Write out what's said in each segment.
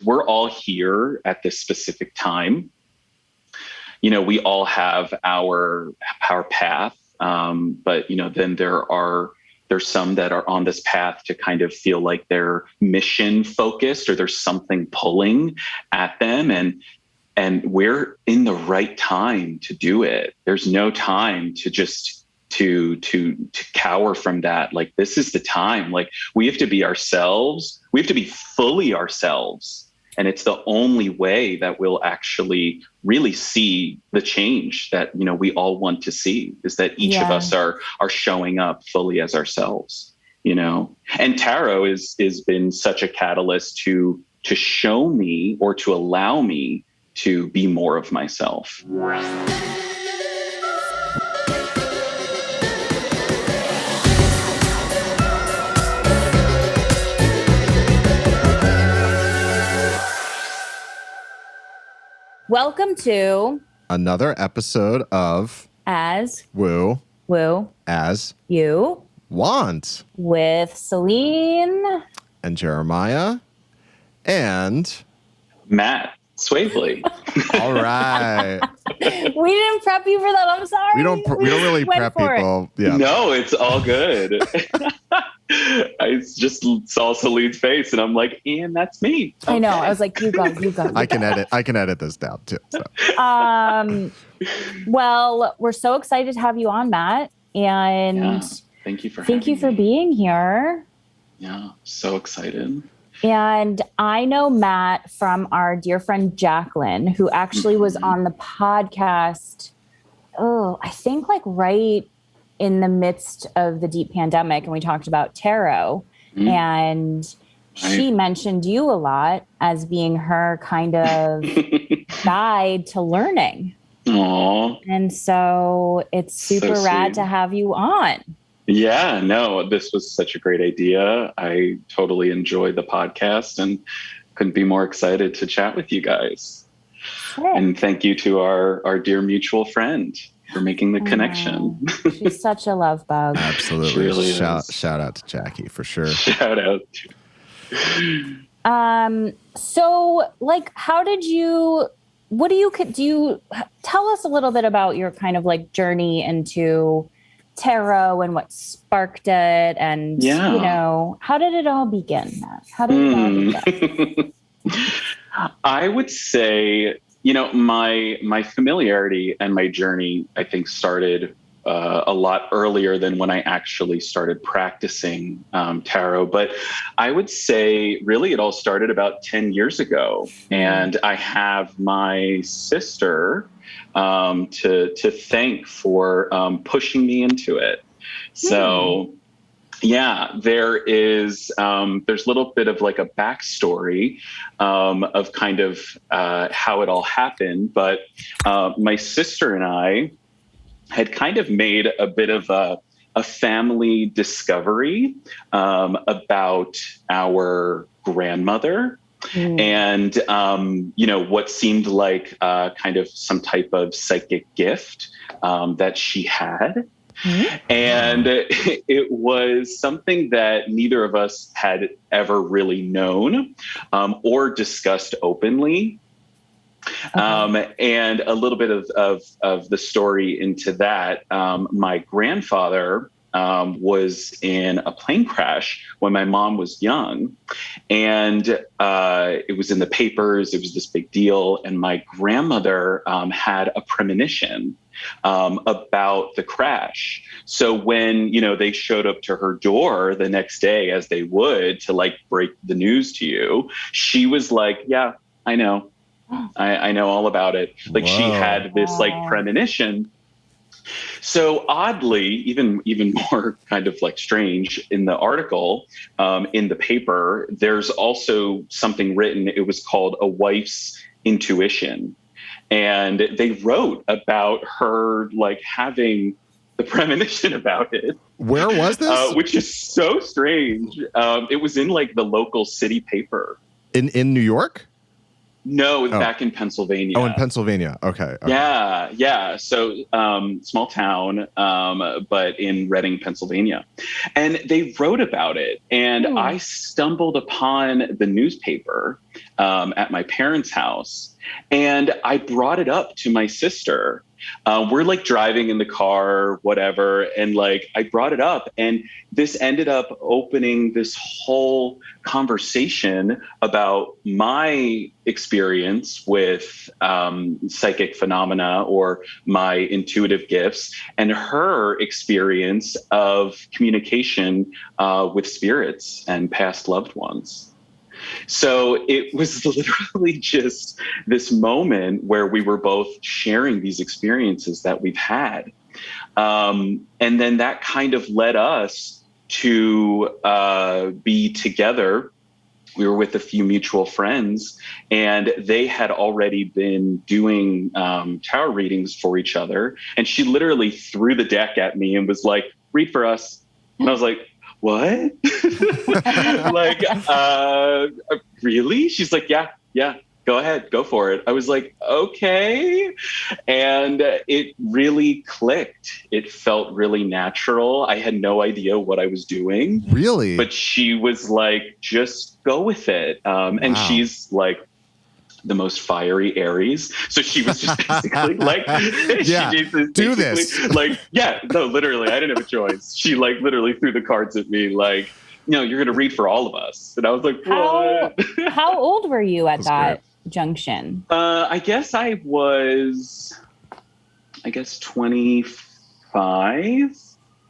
we're all here at this specific time. You know, we all have our path. But, you know, then there's some that are on this path to kind of feel like they're mission focused, or there's something pulling at them. And we're in the right time to do it. There's no time to just to cower from that. Like, this is the time. Like, we have to be ourselves. We have to be fully ourselves. And it's the only way that we'll actually really see the change that, you know, we all want to see, is that each of us are showing up fully as ourselves, you know. And tarot is been such a catalyst to show me, or to allow me to be more of myself. Welcome to another episode of As Woo As You Want with Celine and Jeremiah and Matt Swavely. All right. We didn't prep you for that. I'm sorry. We don't really prep people. Yeah. No, it's all good. I just saw Celine's face and I'm like, and that's me. Okay. I know. I was like, you go. I can edit this down too. So. Well, we're so excited to have you on, Matt. And thank you for being here. Yeah, so excited. And I know Matt from our dear friend Jacqueline, who actually was on the podcast. I think like right in the midst of the deep pandemic, and we talked about tarot, and she mentioned you a lot as being her kind of guide to learning. Aww. And so it's super rad to have you on. Yeah, no, this was such a great idea. I totally enjoyed the podcast and couldn't be more excited to chat with you guys. Sure. And thank you to our dear mutual friend for making the connection. She's such a love bug. Absolutely. Really shout out to Jackie for sure. Shout out. So like, what do you tell us a little bit about your kind of like journey into tarot and what sparked it, and you know, how did it all begin, Matt? How did it all begin? I would say, you know, my familiarity and my journey, I think, started a lot earlier than when I actually started practicing tarot. But I would say really it all started about 10 years ago. And I have my sister to thank for pushing me into it. So yeah, there's a little bit of like a backstory of kind of how it all happened. But my sister and I had kind of made a bit of a family discovery about our grandmother. And, you know, what seemed like kind of some type of psychic gift that she had. And it was something that neither of us had ever really known or discussed openly. And a little bit of the story into that, my grandfather was in a plane crash when my mom was young, and it was in the papers. It was this big deal. And my grandmother had a premonition about the crash. So when, you know, they showed up to her door the next day, as they would, to like break the news to you, she was like, yeah, I know. I know all about it. Like, she had this like premonition. So oddly, even more kind of like strange, in the article in the paper, there's also something written. It was called A Wife's Intuition. And they wrote about her like having the premonition about it. Where was this? Which is so strange. It was in like the local city paper. In New York? No, back in Pennsylvania. Oh, in Pennsylvania. Okay. Yeah. So small town, but in Reading, Pennsylvania. And they wrote about it. And I stumbled upon the newspaper at my parents' house. And I brought it up to my sister. We're like driving in the car, whatever. And like I brought it up, and this ended up opening this whole conversation about my experience with psychic phenomena or my intuitive gifts, and her experience of communication with spirits and past loved ones. So it was literally just this moment where we were both sharing these experiences that we've had. And then that kind of led us to be together. We were with a few mutual friends, and they had already been doing tarot readings for each other. And she literally threw the deck at me and was like, read for us. And I was like, what? Like, really? She's like, yeah, go ahead, go for it. I was like, okay. And it really clicked. It felt really natural. I had no idea what I was doing. Really? But she was like, just go with it. And she's like the most fiery Aries. So she was just basically like, yeah, do this. Like, yeah, no, literally, I didn't have a choice. She like literally threw the cards at me like, you're going to read for all of us. And I was like, what? How old were you at that junction? I guess I was, 25.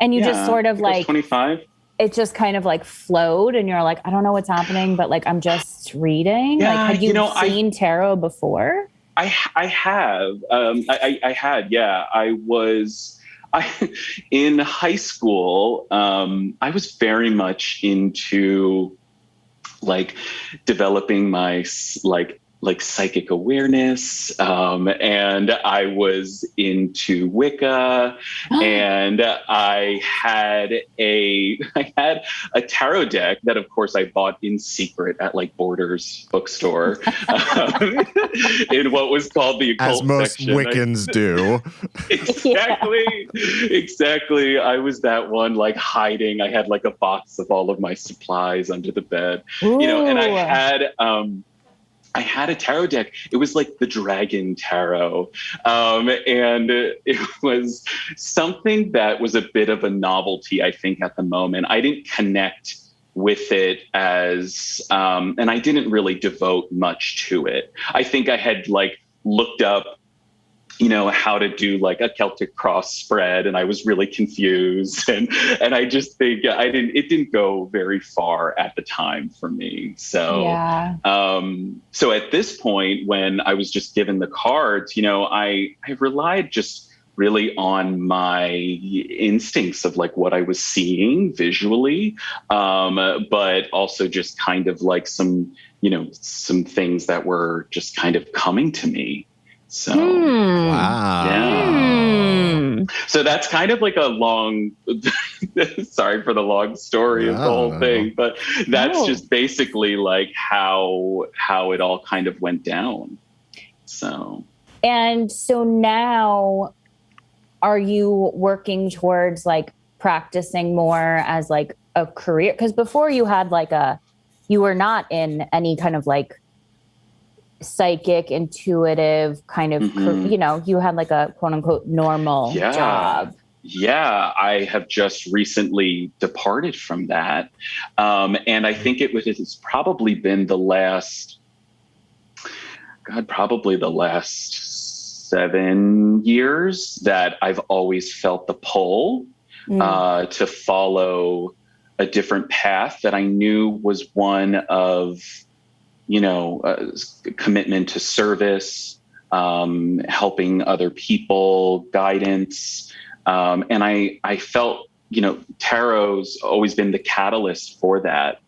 And you just sort of like 25. It just kind of like flowed, and you're like, I don't know what's happening, but like, I'm just reading. Yeah, like, had you seen tarot before? I have. I had. Yeah, in high school. I was very much into like developing my like psychic awareness, and I was into Wicca, and I had a tarot deck that, of course, I bought in secret at like Borders bookstore in what was called the occult section. As most section. Wiccans do. Exactly. I was that one, like hiding. I had like a box of all of my supplies under the bed, and I had a tarot deck. It was like the Dragon Tarot. And it was something that was a bit of a novelty, I think, at the moment. I didn't connect with it as, and I didn't really devote much to it. I think I had like looked up, how to do like a Celtic cross spread, and I was really confused. And I just think it didn't go very far at the time for me. So, so at this point, when I was just given the cards, I relied just really on my instincts of like what I was seeing visually, but also just kind of like some things that were just kind of coming to me. So, wow. Yeah. So that's kind of like a long, sorry for the long story of the whole thing, but that's just basically like how it all kind of went down. So. And so now are you working towards like practicing more as like a career? Because before you had like you were not in any kind of like psychic, intuitive kind of, you had like a quote unquote normal job. Yeah, I have just recently departed from that. And I think it's probably been the last 7 years that I've always felt the pull to follow a different path that I knew was one of commitment to service, helping other people, guidance. And I felt, tarot's always been the catalyst for that.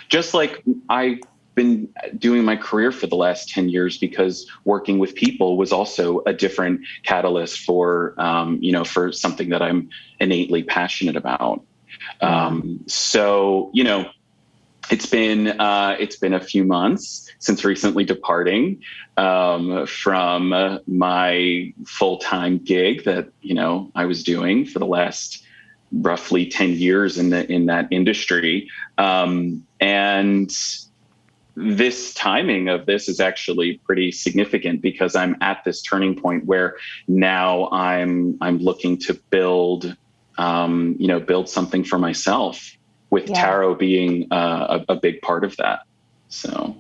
Just like I've been doing my career for the last 10 years, because working with people was also a different catalyst for, for something that I'm innately passionate about. So, It's been a few months since recently departing from my full-time gig that I was doing for the last roughly 10 years in that industry, and this timing of this is actually pretty significant because I'm at this turning point where now I'm looking to build something for myself, with tarot being a big part of that. So,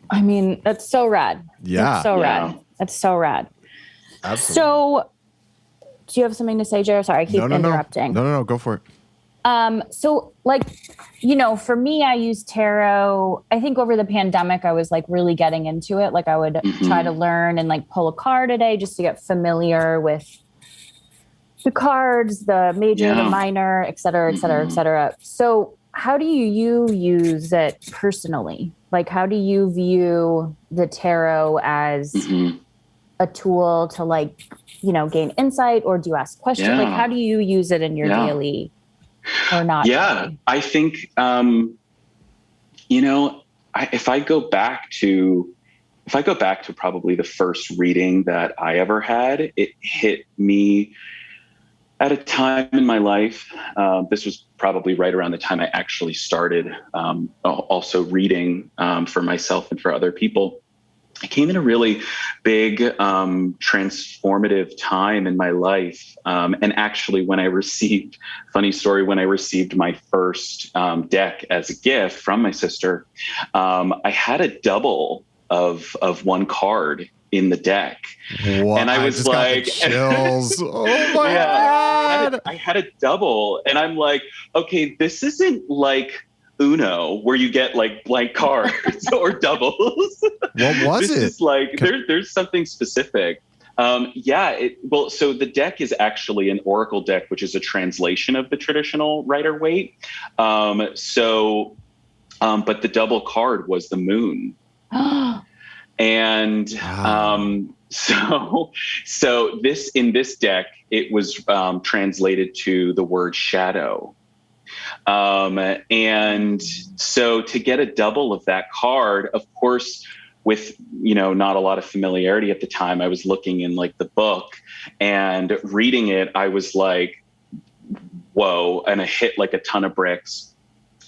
I mean, that's so rad. Yeah. That's so rad. That's so rad. Absolutely. So, do you have something to say, Jared? Sorry, I keep interrupting. No, go for it. So for me, I use tarot. I think over the pandemic, I was like really getting into it. Like I would try to learn and like pull a card a day just to get familiar with the cards, the major, the minor, et cetera, et cetera, et cetera. So how do you use it personally? Like, how do you view the tarot as a tool to gain insight, or do you ask questions? Like, how do you use it in your daily or not? Yeah, I think, if I go back to probably the first reading that I ever had, it hit me at a time in my life. This was probably right around the time I actually started also reading for myself and for other people. I came in a really big transformative time in my life. And actually, when I received my first deck as a gift from my sister, I had a double of one card in the deck. What? And I was like, chills. Oh my God. I had a double, and I'm like, okay, this isn't like Uno where you get like blank cards or doubles. What was this it? Is like there's something specific. So the deck is actually an oracle deck, which is a translation of the traditional Rider-Waite. But the double card was the moon. And so this, in this deck, it was translated to the word shadow. And so to get a double of that card, of course, with, not a lot of familiarity at the time, I was looking in like the book and reading it. I was like, whoa. And I hit like a ton of bricks,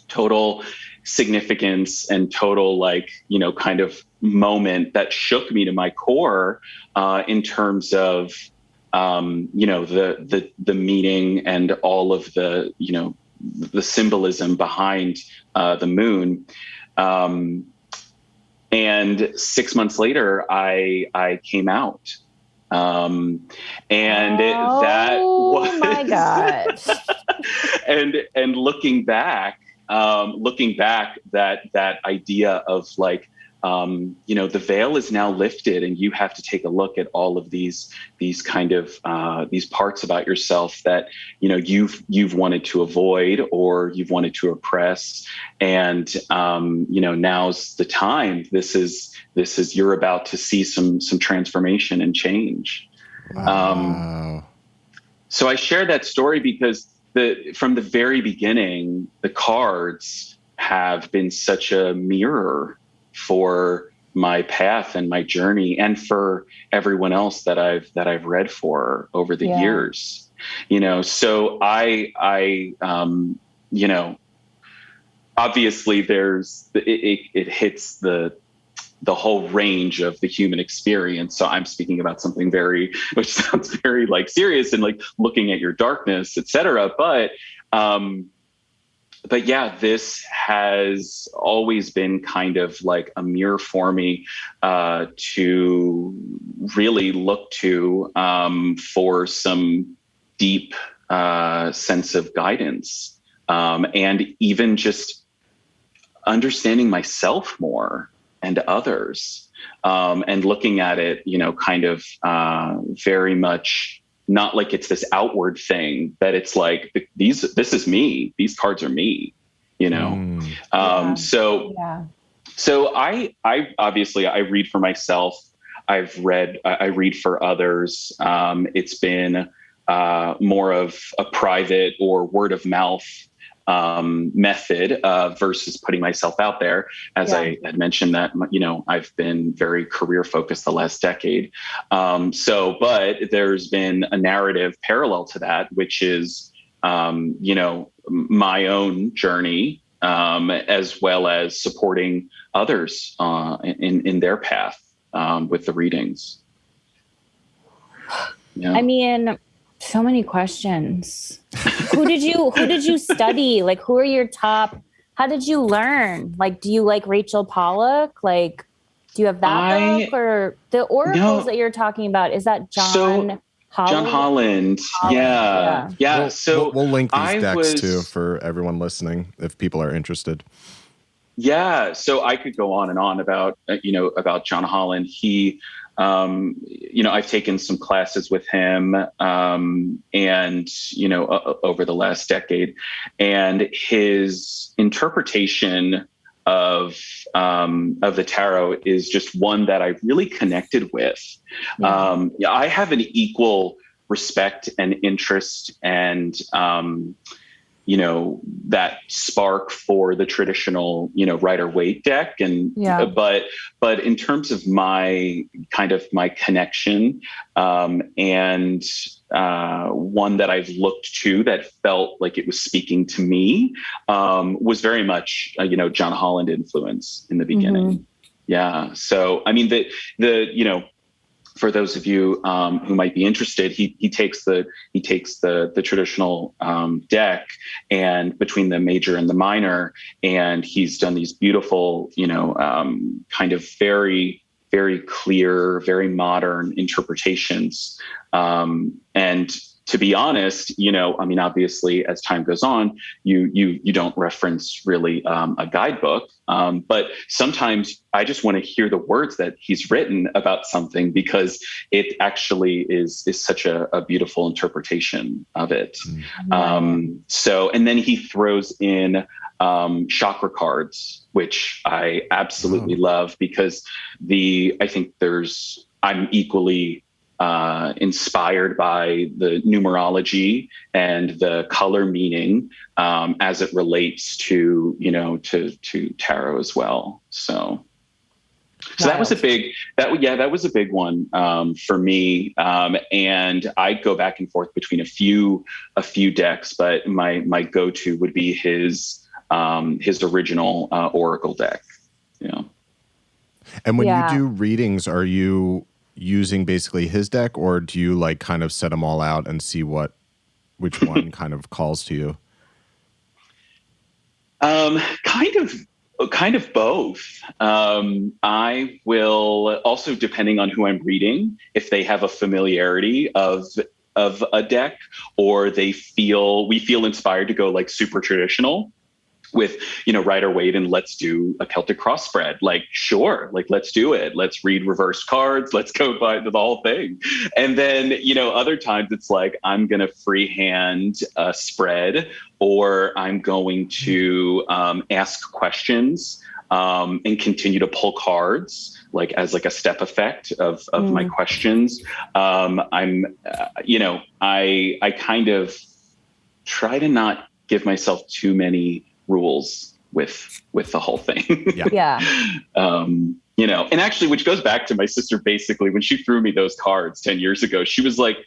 total significance and total kind of moment that shook me to my core in terms of, the meaning and all of the, the symbolism behind the moon. And 6 months later, I came out. And that was, my God. and looking back, that idea of the veil is now lifted, and you have to take a look at all of these kind of these parts about yourself that you've wanted to avoid or you've wanted to oppress, and now's the time. This is you're about to see some transformation and change. Wow. So I share that story because from the very beginning, the cards have been such a mirror for my path and my journey, and for everyone else that I've read for over the years. So I obviously it hits the whole range of the human experience. So I'm speaking about something which sounds very serious and looking at your darkness, et cetera. But yeah, this has always been kind of like a mirror for me to really look to for some deep sense of guidance, and even just understanding myself more and others, and looking at it, kind of very much not like it's this outward thing, that it's like this is me. These cards are me, So I obviously I read for myself. I read for others. It's been more of a private or word of mouth method versus putting myself out there. As I had mentioned that, I've been very career focused the last decade. But there's been a narrative parallel to that, which is, my own journey, as well as supporting others in their path with the readings. Yeah. I mean, so many questions. Who did you study? Like, who are your top? How did you learn? Like, do you like Rachel Pollack? Like, do you have that book, or the oracles that you're talking about? Is that John Holland? John Holland. Yeah. We'll link these decks too for everyone listening if people are interested. Yeah. So I could go on and on about John Holland. He, I've taken some classes with him, and, over the last decade, and his interpretation of the tarot is just one that I really connected with. I have an equal respect and interest and, that spark for the traditional, Rider-Waite deck. And, but in terms of my connection, and one that I've looked to that felt like it was speaking to me, was very much, John Holland influence in the beginning. Mm-hmm. Yeah. So, I mean, for those of you who might be interested, he takes the traditional deck, and between the major and the minor, and he's done these beautiful, kind of very, very clear, very modern interpretations. And to be honest, obviously as time goes on, you don't reference really a guidebook, but sometimes I just want to hear the words that he's written about something, because it actually is such a beautiful interpretation of it. Mm-hmm. And then he throws in chakra cards, which I absolutely love, because I'm equally inspired by the numerology and the color meaning, as it relates to tarot as well. So that was a big one for me. And I go back and forth between a few decks, but my go-to would be his original Oracle deck. Yeah. And when you do readings, are you using basically his deck, or do you like kind of set them all out and see which one kind of calls to you? Kind of both. I will also, depending on who I'm reading, if they have a familiarity of a deck, or we feel inspired to go like super traditional with, Rider-Waite, and let's do a Celtic cross spread. Like, sure, like, let's do it. Let's read reversed cards. Let's go by the whole thing. And then, other times it's like, I'm going to freehand a spread, or I'm going to ask questions and continue to pull cards, like as like a step effect of my questions. I kind of try to not give myself too many rules with the whole thing. And actually, which goes back to my sister, basically, when she threw me those cards 10 years ago, she was like,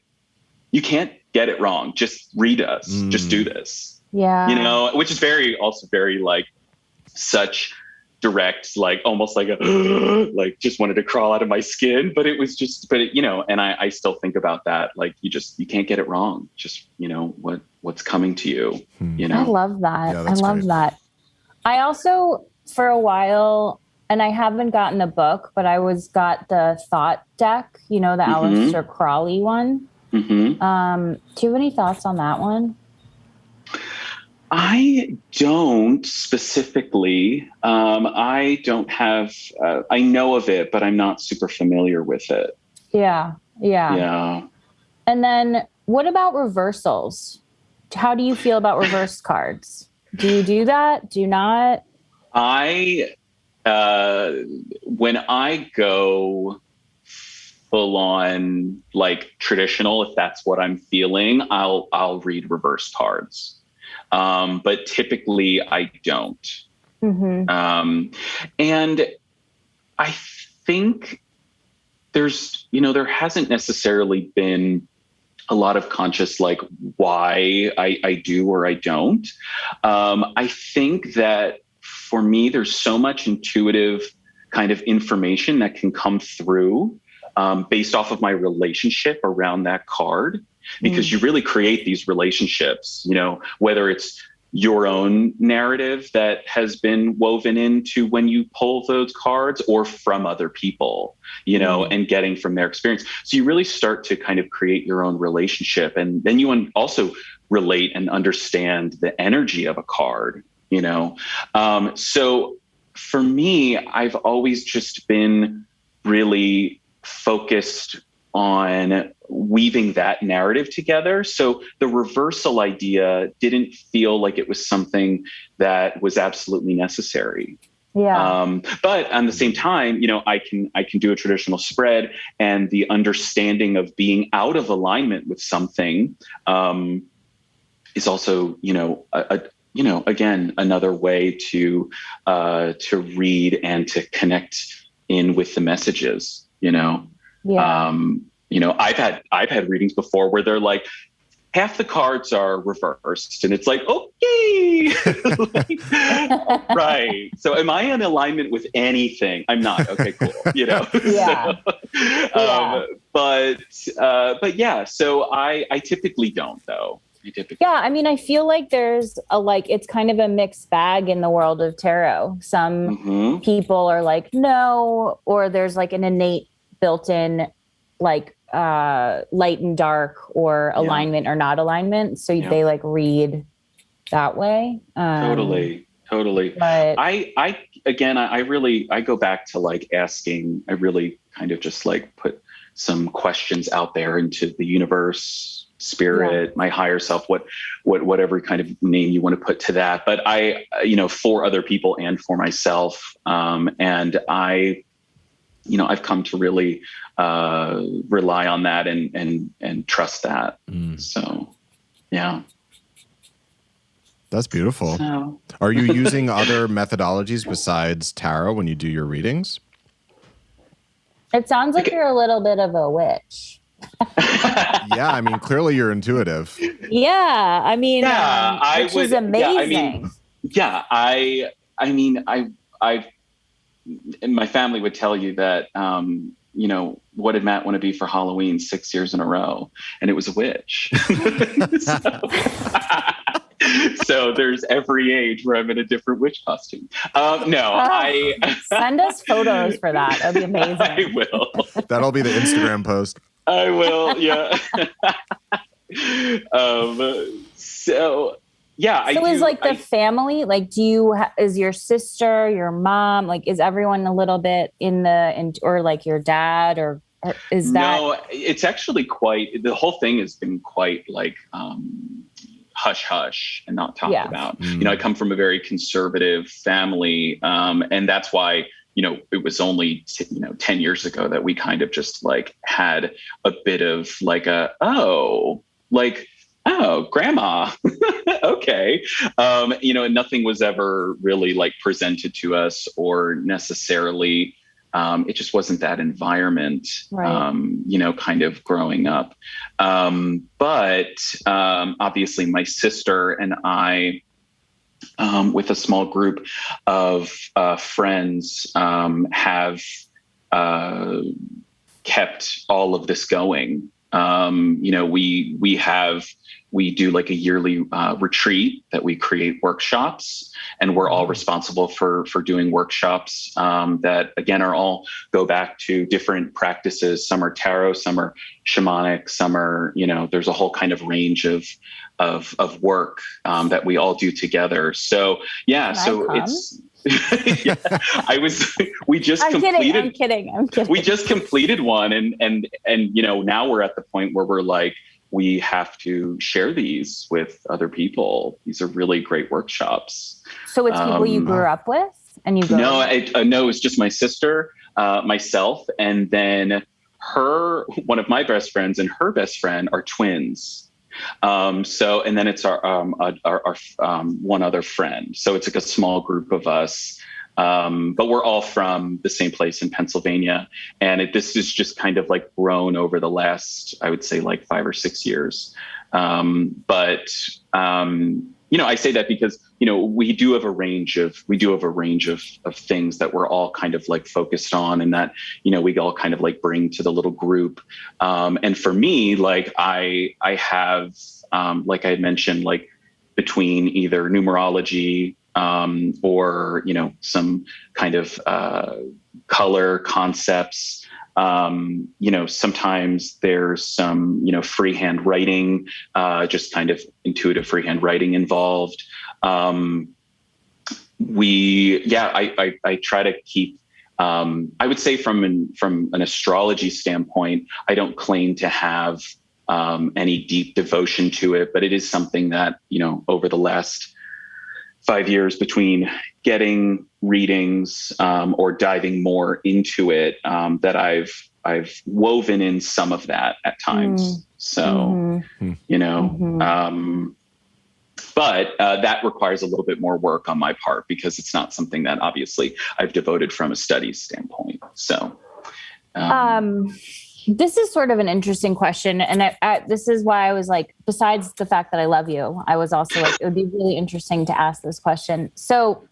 you can't get it wrong. Just read us. Just do this. Yeah. Which is very like such direct, like almost like like just wanted to crawl out of my skin. But it was just, and I still think about that. Like, you can't get it wrong. Just, what's coming to you, I love that. Yeah, I love great. that. I also, for a while, and I haven't gotten the book, but I got the Thought deck, the Aleister Crowley one. Mm-hmm. Do you have any thoughts on that one? I don't specifically. I don't have, I know of it, but I'm not super familiar with it. Yeah. And then what about reversals? How do you feel about reverse cards? Do you do that? Do you not? When I go full on like traditional, if that's what I'm feeling, I'll read reverse cards. but typically I don't. Mm-hmm. And I think there hasn't necessarily been a lot of conscious, like, why I do or I don't. I think that for me, there's so much intuitive kind of information that can come through based off of my relationship around that card, because you really create these relationships, whether it's your own narrative that has been woven into when you pull those cards, or from other people, and getting from their experience. So you really start to kind of create your own relationship. And then you also relate and understand the energy of a card, So for me, I've always just been really focused on weaving that narrative together. So the reversal idea didn't feel like it was something that was absolutely necessary. Yeah. But at the same time, I can do a traditional spread, and the understanding of being out of alignment with something is also, again, another way to read and to connect in with the messages. Yeah. I've had readings before where they're like, half the cards are reversed, and it's like, okay, right. So am I in alignment with anything? I'm not. Okay, cool. Yeah. But yeah, so I typically don't, though. Yeah, I mean, I feel like there's it's kind of a mixed bag in the world of tarot. Some people are like, no, or there's like an innate built-in light and dark, or alignment or not alignment. So they read that way. Totally. But I go back to asking. I really kind of just put some questions out there into the universe, spirit, my higher self, whatever kind of name you want to put to that. But I, for other people and for myself, and I've come to really rely on that and trust that. So, yeah. That's beautiful. So. Are you using other methodologies besides tarot when you do your readings? It sounds like you're a little bit of a witch. Yeah, I mean, clearly you're intuitive. Yeah, I mean, which is amazing. And my family would tell you that, what did Matt want to be for Halloween 6 years in a row? And it was a witch. So there's every age where I'm in a different witch costume. Send us photos for that. That'd be amazing. I will. That'll be the Instagram post. I will. Yeah. So is the family, is your sister, your mom, is everyone a little bit or your dad, or is that? No, it's actually the whole thing has been quite hush hush and not talked about. I come from a very conservative family. And that's why, it was only, 10 years ago that we kind of just had a bit of oh, grandma. Okay. Nothing was ever really right presented to us, or necessarily, it just wasn't that environment, right. Kind of growing up. But obviously my sister and I, with a small group of friends, have kept all of this going. We do a yearly retreat that we create workshops, and we're all responsible for doing workshops that again are all go back to different practices. Some are tarot, some are shamanic, some are, there's a whole kind of range of work that we all do together. So yeah, it's we just completed. I'm kidding. We just completed one, and now we're at the point where we're we have to share these with other people. These are really great workshops. So it's people you grew up with, and you go? No, it's just my sister, myself, and then one of my best friends and her best friend are twins. And then it's our one other friend. So it's like a small group of us. But we're all from the same place in Pennsylvania. And this is just kind of like grown over the last, I would say, like 5 or 6 years. I say that because, we do have a range of things that we're all kind of like focused on, and that, we all kind of like bring to the little group. And for me, like I have, like I had mentioned, like between either numerology, or, some kind of, color concepts. Sometimes there's some, freehand writing, just kind of intuitive freehand writing involved. I try to keep, I would say from an astrology standpoint, I don't claim to have, any deep devotion to it, but it is something that, over the last 5 years between getting readings, or diving more into it, that I've woven in some of that at times. But that requires a little bit more work on my part, because it's not something that obviously I've devoted from a studies standpoint. So, this is sort of an interesting question. And this is why I was like, besides the fact that I love you, I was also like, it would be really interesting to ask this question. So,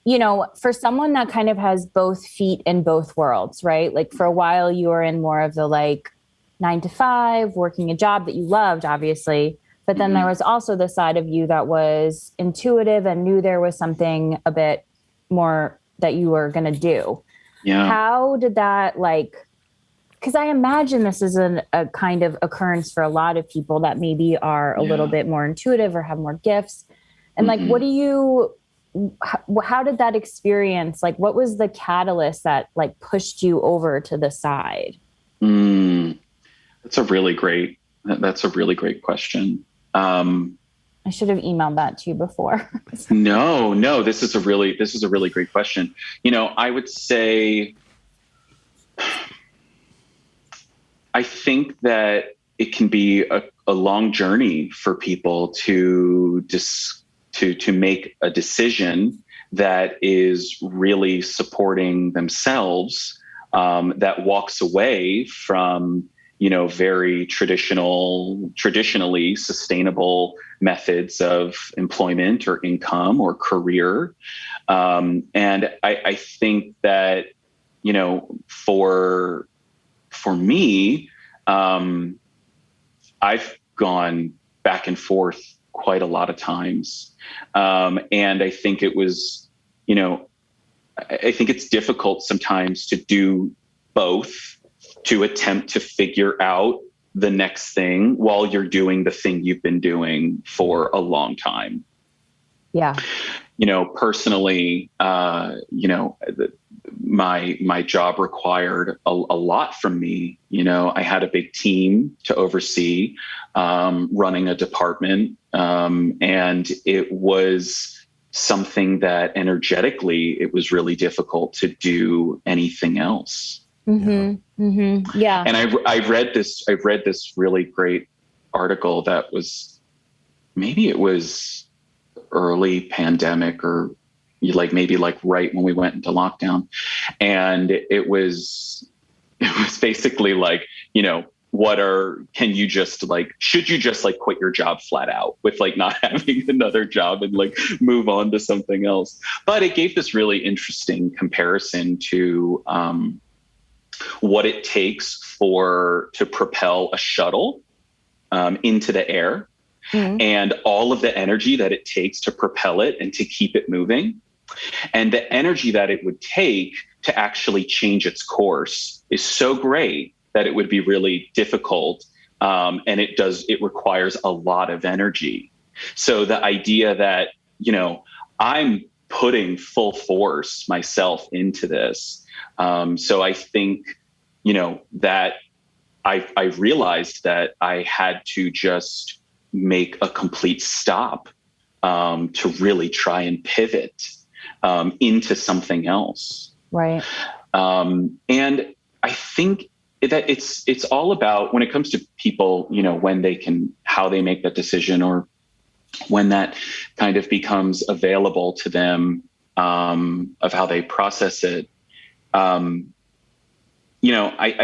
for someone that kind of has both feet in both worlds, right? Like for a while you were in more of the like 9 to 5, working a job that you loved, obviously. But then there was also the side of you that was intuitive and knew there was something a bit more that you were going to do. Yeah. How did that because I imagine this is a kind of occurrence for a lot of people that maybe are a little bit more intuitive or have more gifts. And like, how did that experience, like, what was the catalyst that like pushed you over to the side? That's a really great question. I should have emailed that to you before. No, this is a really great question. I would say, I think that it can be a long journey for people to make a decision that is really supporting themselves, that walks away from, very traditionally sustainable methods of employment or income or career. And I think that, for me, I've gone back and forth quite a lot of times. And I think it was, I think it's difficult sometimes to do both, to attempt to figure out the next thing while you're doing the thing you've been doing for a long time. Yeah. Personally, my job required a lot from me. I had a big team to oversee, running a department. And it was something that energetically, it was really difficult to do anything else. Yeah. And I read this really great article that was, maybe it was early pandemic, or maybe right when we went into lockdown. And it was basically like, should you just quit your job flat out with not having another job and move on to something else? But it gave this really interesting comparison to, what it takes to propel a shuttle, into the air. And all of the energy that it takes to propel it and to keep it moving. And the energy that it would take to actually change its course is so great that it would be really difficult. And it requires a lot of energy. So the idea that, I'm putting full force myself into this. So I think, that I realized that I had to just make a complete stop, to really try and pivot, into something else. Right. And I think it's all about, when it comes to people, when they can, how they make that decision, or when that kind of becomes available to them, of how they process it. I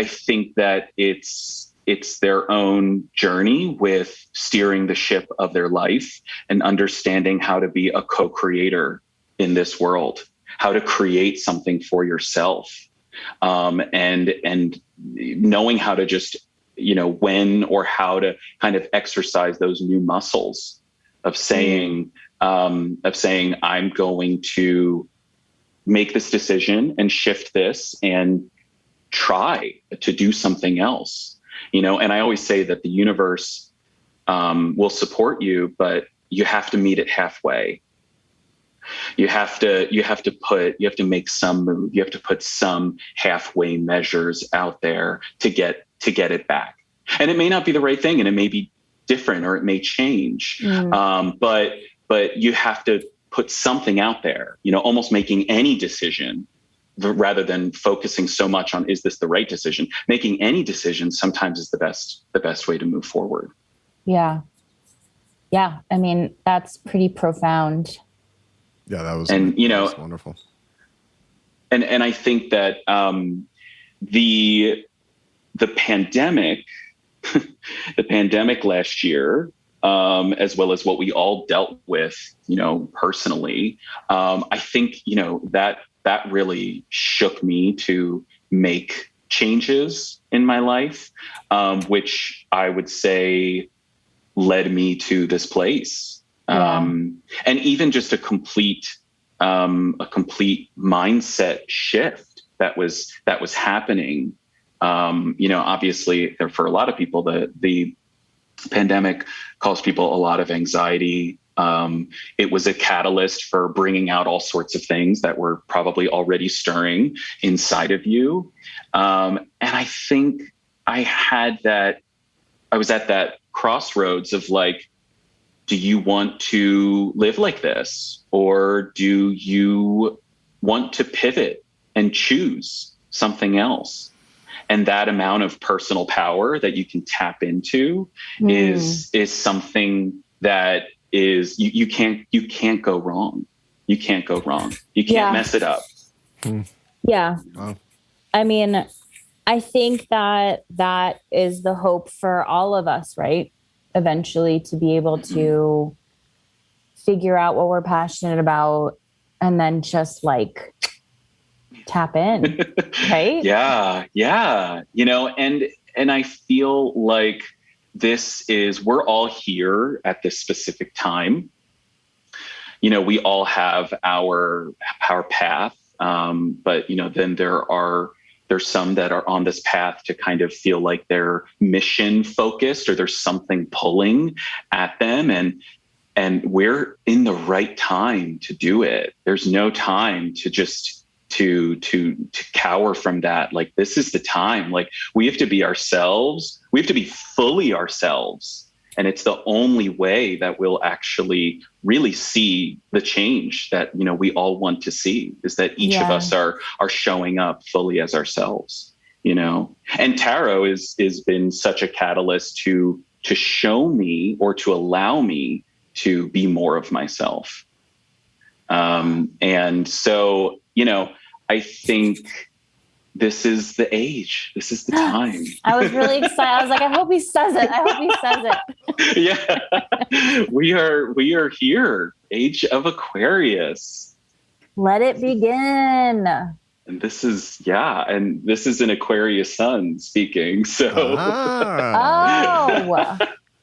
think that it's their own journey with steering the ship of their life and understanding how to be a co-creator in this world, how to create something for yourself, and knowing how to just, when or how to kind of exercise those new muscles of saying, I'm going to make this decision and shift this and try to do something else, and I always say that the universe will support you, but you have to meet it halfway. You have to make some move. You have to put some halfway measures out there to get it back. And it may not be the right thing, and it may be different, or it may change. But you have to put something out there, almost making any decision, rather than focusing so much on, is this the right decision? Making any decision sometimes is the best way to move forward. Yeah. Yeah. I mean, that's pretty profound. Yeah, that was wonderful. And I think that the pandemic, last year, as well as what we all dealt with, personally, I think, that really shook me to make changes in my life, which I would say led me to this place. Yeah. And even just a complete mindset shift that was happening. Obviously, for a lot of people, the pandemic caused people a lot of anxiety. It was a catalyst for bringing out all sorts of things that were probably already stirring inside of you. And I think I was at that crossroads of like, do you want to live like this? Or do you want to pivot and choose something else? And that amount of personal power that you can tap into is something that is, you can't go wrong. You can't go wrong. You can't mess it up. Yeah. Wow. I mean, I think that is the hope for all of us, right? Eventually to be able to figure out what we're passionate about and then just like tap in, right? Yeah. And I feel like we're all here at this specific time. We all have our path. But then there's some that are on this path to kind of feel like they're mission focused, or there's something pulling at them, and we're in the right time to do it. There's no time to just to cower from that. Like, this is the time. Like, we have to be ourselves. We have to be fully ourselves. And it's the only way that we'll actually really see the change that, we all want to see, is that each of us are showing up fully as ourselves, and tarot is been such a catalyst to show me, or to allow me to be more of myself. And so, I think this is the age. This is the time. I was really excited. I was like, I hope he says it. Yeah, we are here. Age of Aquarius. Let it begin. And this is an Aquarius sun speaking. So,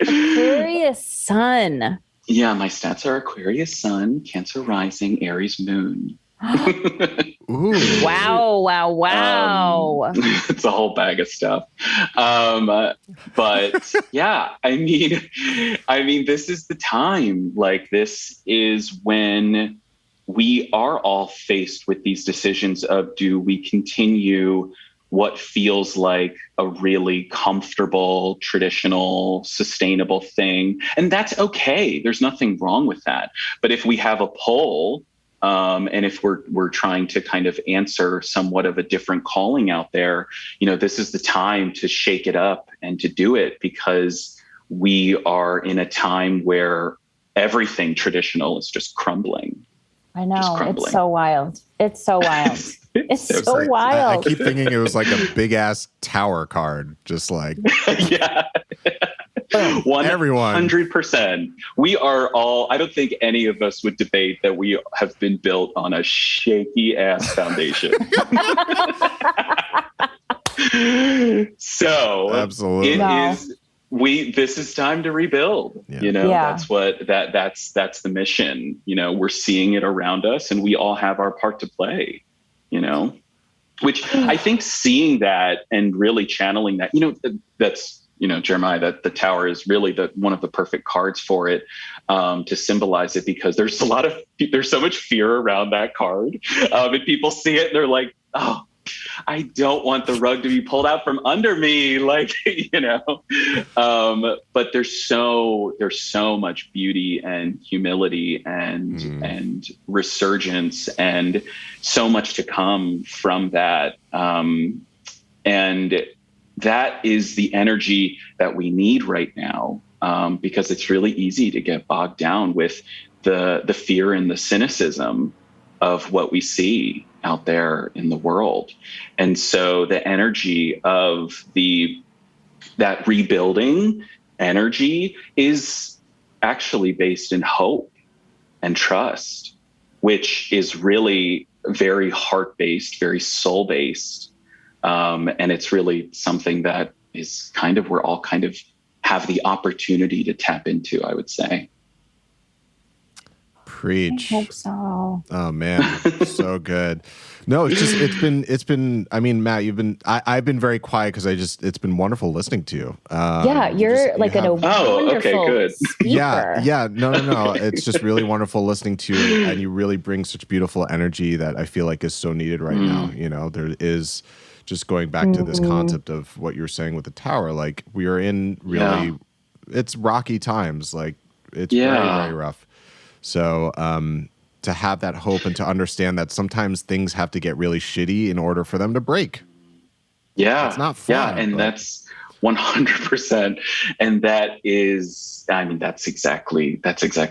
Aquarius sun. Yeah, my stats are Aquarius sun, Cancer rising, Aries moon. Ooh. Wow. It's a whole bag of stuff. But yeah, I mean, this is the time. Like, this is when we are all faced with these decisions of, do we continue what feels like a really comfortable, traditional, sustainable thing? And that's okay. There's nothing wrong with that. But if we have a pull And if we're trying to kind of answer somewhat of a different calling out there, this is the time to shake it up and to do it, because we are in a time where everything traditional is just crumbling. I know. It's so wild. It's so wild. It's so wild. I keep thinking it was like a big ass tower card, just like yeah. 100%. We are all, I don't think any of us would debate that we have been built on a shaky ass foundation. So absolutely. This is time to rebuild. That's what that's the mission. We're seeing it around us, and we all have our part to play, which I think seeing that and really channeling that, that's, Jeremiah, that the tower is really one of the perfect cards for it, to symbolize it, because there's so much fear around that card. And people see it and they're like, oh, I don't want the rug to be pulled out from under me. Like, but there's so much beauty and humility and resurgence, and so much to come from that. And that is the energy that we need right now, because it's really easy to get bogged down with the fear and the cynicism of what we see out there in the world. And so the energy of that rebuilding energy is actually based in hope and trust, which is really very heart-based, very soul-based. And it's really something that is we're all kind of have the opportunity to tap into, I would say. Preach. I hope so. Oh man, so good. No, it's been. I mean, Matt, I've been very quiet because it's been wonderful listening to you. You're wonderful good. speaker. Yeah. No. It's just really wonderful listening to you, and you really bring such beautiful energy that I feel like is so needed right now. There is. Just going back to this concept of what you're saying with the tower, like we are in really, it's rocky times. Like it's very, very rough. So to have that hope and to understand that sometimes things have to get really shitty in order for them to break. Yeah. It's not fun. Yeah. And that's 100%. And that is, that's exactly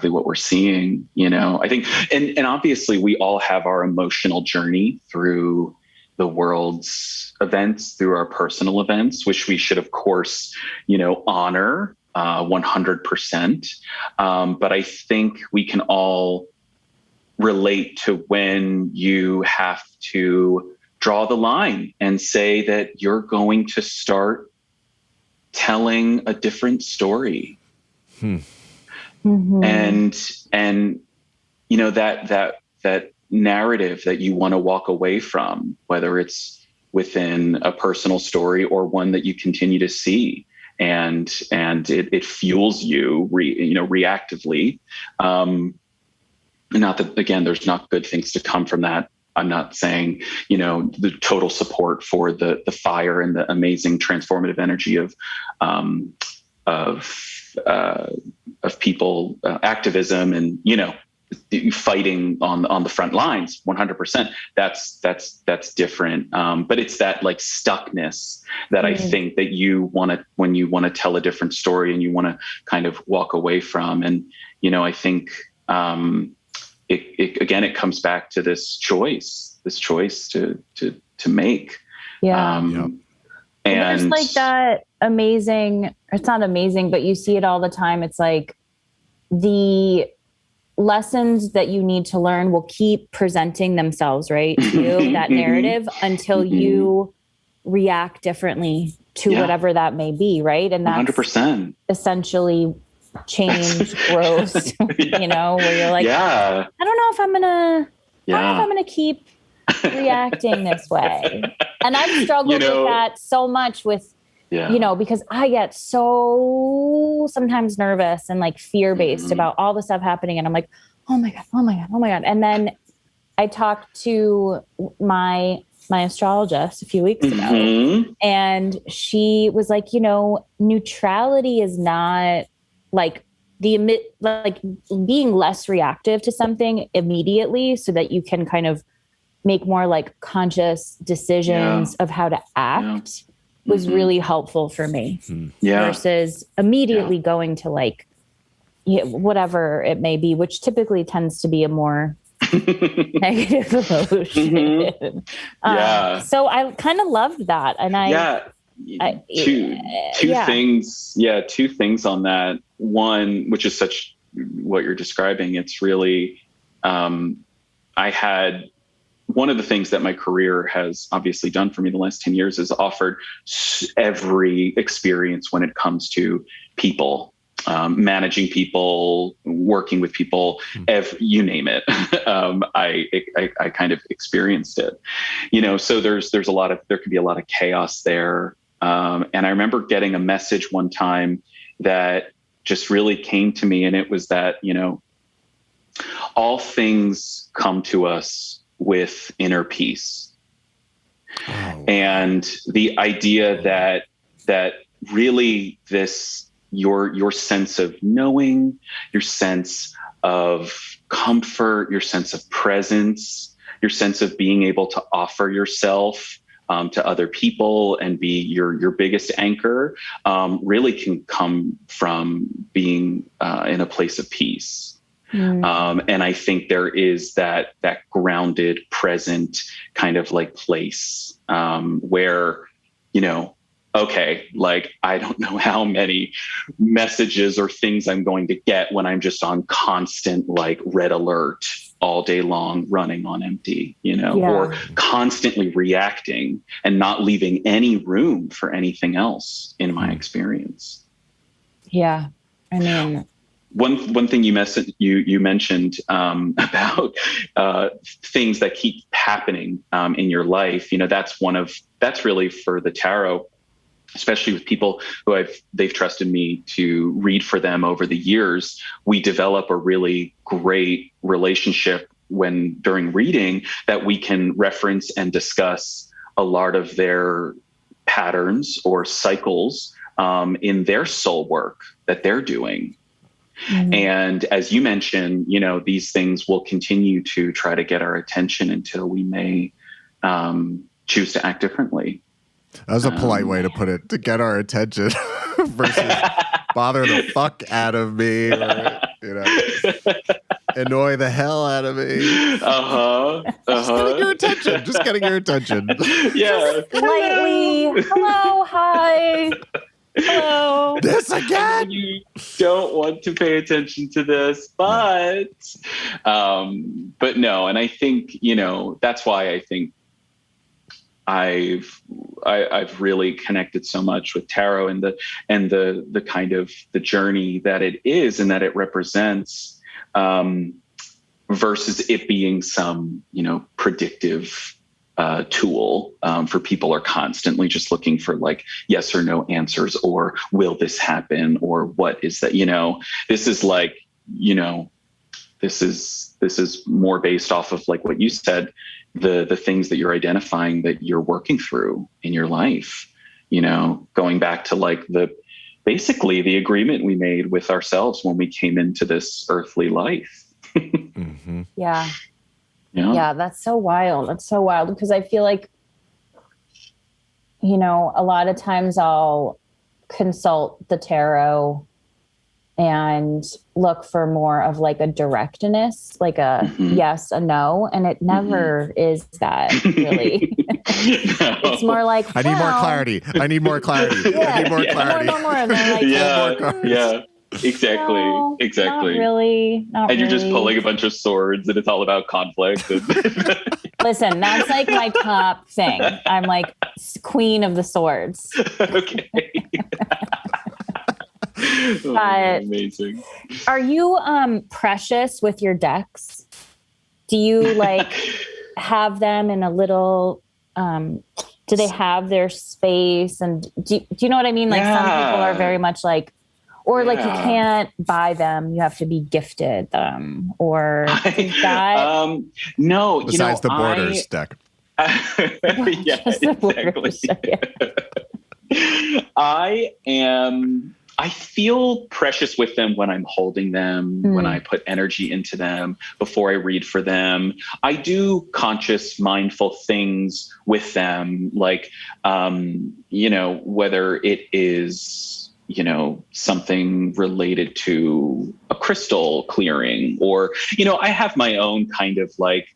what we're seeing, I think, and obviously we all have our emotional journey through the world's events, through our personal events, which we should, of course, honor 100%. But I think we can all relate to when you have to draw the line and say that you're going to start telling a different story. Mm-hmm. And that narrative that you want to walk away from, whether it's within a personal story or one that you continue to see, and it fuels you reactively. Not that, again, there's not good things to come from that. I'm not saying, the total support for the fire and the amazing transformative energy of people, activism, and, fighting on the front lines. 100%. That's different. But it's that like stuckness that I think that when you want to tell a different story and you want to kind of walk away from. And, I think, it comes back to this choice to make. Yeah. And there's like that amazing, it's not amazing, but you see it all the time. It's like the lessons that you need to learn will keep presenting themselves, right, to that narrative until you react differently to whatever that may be, right? And that's 100%. Essentially change, growth, where you're like, I don't know if I'm gonna keep reacting this way. And I've struggled with that so much with, because I get so sometimes nervous and like fear-based about all the stuff happening. And I'm like, oh my God. And then I talked to my astrologist a few weeks ago, and she was like, neutrality is not like like being less reactive to something immediately so that you can kind of make more like conscious decisions of how to act was really helpful for me versus immediately going to like whatever it may be, which typically tends to be a more negative emotion. So I kind of loved that. And two things on that. One, which is such what you're describing. It's really, I had one of the things that my career has obviously done for me the last 10 years is offered every experience when it comes to people, managing people, working with people, you name it. I kind of experienced it, so there can be a lot of chaos there. And I remember getting a message one time that just really came to me. And it was that, all things come to us with inner peace. Oh. And the idea that really your sense of knowing, your sense of comfort, your sense of presence, your sense of being able to offer yourself to other people and be your biggest anchor, really can come from being in a place of peace. And I think there is that grounded, present kind of like place where, okay, like I don't know how many messages or things I'm going to get when I'm just on constant like red alert all day long, running on empty, or constantly reacting and not leaving any room for anything else in my experience. Yeah. I mean, one thing you mentioned about things that keep happening in your life, that's really for the tarot, especially with people who they've trusted me to read for them over the years. We develop a really great relationship during reading that we can reference and discuss a lot of their patterns or cycles in their soul work that they're doing. And as you mentioned, these things will continue to try to get our attention until we may choose to act differently. That was a polite way to put it, to get our attention versus bother the fuck out of me or, annoy the hell out of me. Just getting your attention. Yeah. Politely. Hello, hi. Hello. This again. You don't want to pay attention to this, but no. And I think, that's why I think I've really connected so much with tarot and the kind of the journey that it is and that it represents, versus it being some, predictive tool for people are constantly just looking for like yes or no answers, or will this happen, or what is that? This is like, this is more based off of like what you said, the things that you're identifying that you're working through in your life, going back to like basically the agreement we made with ourselves when we came into this earthly life. Mm-hmm. Yeah. Yeah, that's so wild. That's so wild because I feel like, a lot of times I'll consult the tarot and look for more of like a directness, like a yes, a no. And it never is that really. No. It's more like, I need more clarity. I need more clarity. Yeah, I need more clarity. More. And then like, yeah. Exactly. No, exactly. Not really. And you're just pulling a bunch of swords and it's all about conflict. Listen, that's like my top thing. I'm like queen of the swords. Okay. But amazing. Are you precious with your decks? Do you like have them in a little do they have their space, and do you know what I mean? Like some people are very much like, or like you can't buy them, you have to be gifted them, or that. No, besides the borders deck. Yeah, exactly. I I feel precious with them when I'm holding them, when I put energy into them, before I read for them. I do conscious, mindful things with them, like, whether it is, something related to a crystal clearing, or, I have my own kind of like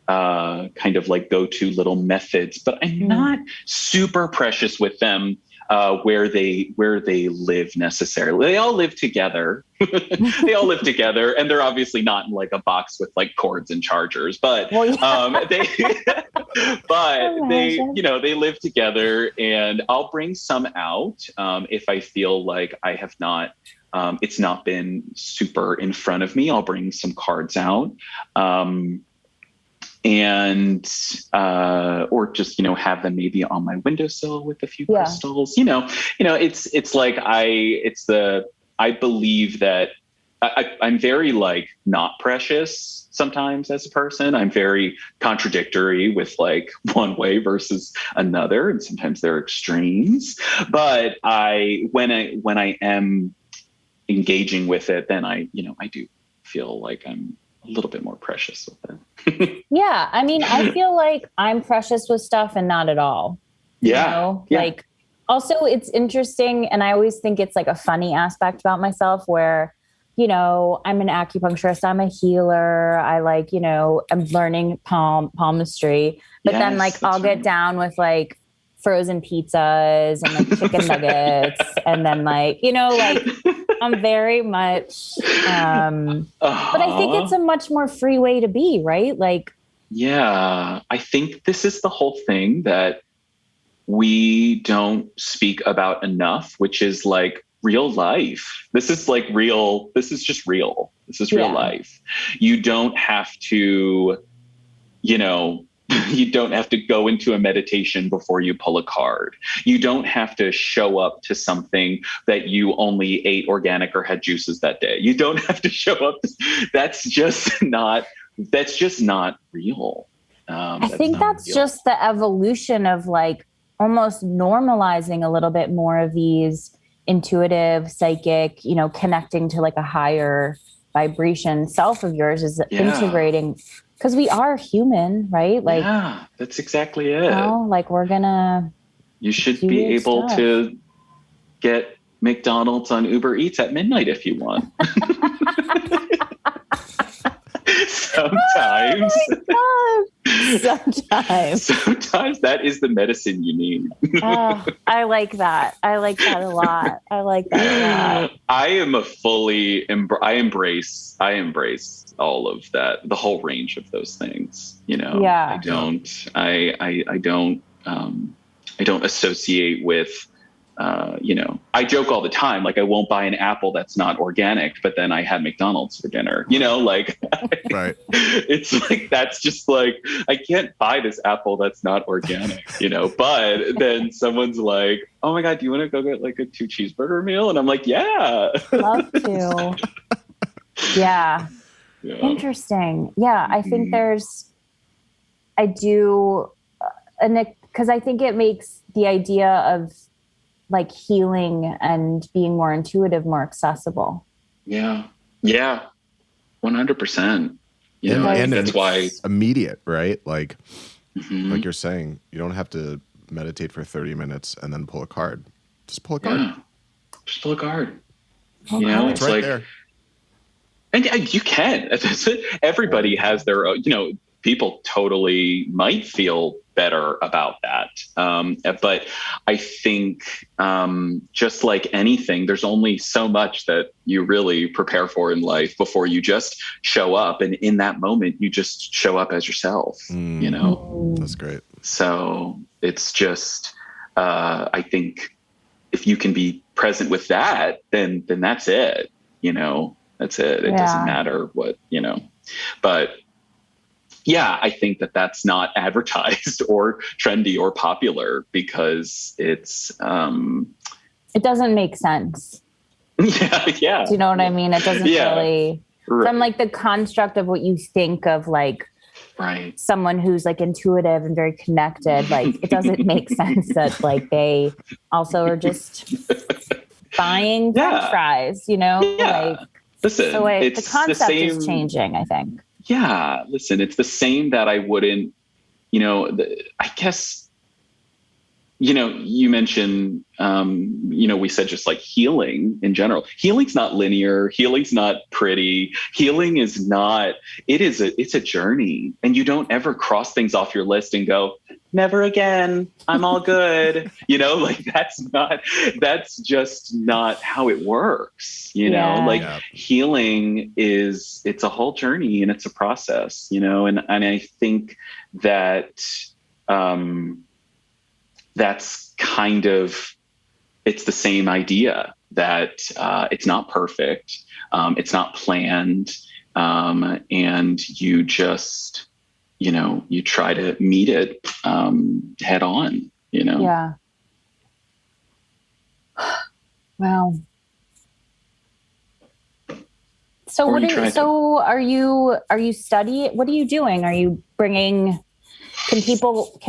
go-to little methods, but I'm not super precious with them. Where they live necessarily. They all live together. They all live together, and they're obviously not in like a box with like cords and chargers, but they they live together, and I'll bring some out if I feel like I have not. It's not been super in front of me. I'll bring some cards out. And or just have them maybe on my windowsill with a few crystals. It's like I believe that I'm very like not precious sometimes as a person. I'm very contradictory with like one way versus another, and sometimes they're extremes. But when I am engaging with it, then I do feel like I'm a little bit more precious with it. Yeah. I mean, I feel like I'm precious with stuff and not at all. Yeah. Like, also it's interesting. And I always think it's like a funny aspect about myself where, I'm an acupuncturist, I'm a healer. I like, I'm learning palmistry, but then like I'll get down with like frozen pizzas and like chicken nuggets. And then like, I'm very much, but I think it's a much more free way to be, right? Like, yeah, I think this is the whole thing that we don't speak about enough, which is like real life. This is like real. This is just real. This is real life. You don't have to, you don't have to go into a meditation before you pull a card. You don't have to show up to something that you only ate organic or had juices that day. You don't have to show up. That's just not real. I think that's just the evolution of like almost normalizing a little bit more of these intuitive, psychic, connecting to like a higher vibration self of yours is integrating. Because we are human, right? Like, yeah, that's exactly it. Like you should be able to get McDonald's on Uber Eats at midnight if you want. Sometimes. Oh Sometimes that is the medicine you need. I like that. I like that a lot. I am I embrace all of that, the whole range of those things. I don't associate with, I joke all the time, like I won't buy an apple that's not organic, but then I had McDonald's for dinner, right. It's like, that's just like, I can't buy this apple that's not organic, but then someone's like, oh my God, do you want to go get like a 2 cheeseburger meal? And I'm like, yeah. Love to. Yeah. Interesting. Yeah. I think because I think it makes the idea of like healing and being more intuitive, more accessible. Yeah. 100%. And that's why immediate, right? Like, like you're saying, you don't have to meditate for 30 minutes and then pull a card. Just pull a card. Yeah. Just pull a card. It's right there. And you can. Everybody has their own, people totally might feel better about that. But I think just like anything, there's only so much that you really prepare for in life before you just show up. And in that moment, you just show up as yourself, That's great. So it's just, I think if you can be present with that, then that's it, that's it. It doesn't matter what, but yeah, I think that that's not advertised or trendy or popular because it's it doesn't make sense. Yeah. Do you know what I mean? It doesn't really from like the construct of what you think of like someone who's like intuitive and very connected. Like it doesn't make sense that like they also are just buying French fries, like, listen, so it's the concept the same, is changing, I think. Yeah. Listen, it's the same that I wouldn't, I guess, you mentioned, we said just like healing in general. Healing's not linear. Healing's not pretty. Healing is not, it's a journey, and you don't ever cross things off your list and go, never again, I'm all good. Like that's just not how it works, Healing it's a whole journey, and it's a process, and I think that, that's kind of, it's the same idea that it's not perfect, it's not planned, and you just, you try to meet it head on, Yeah. Wow. So are you studying? What are you doing? Are you bringing? Can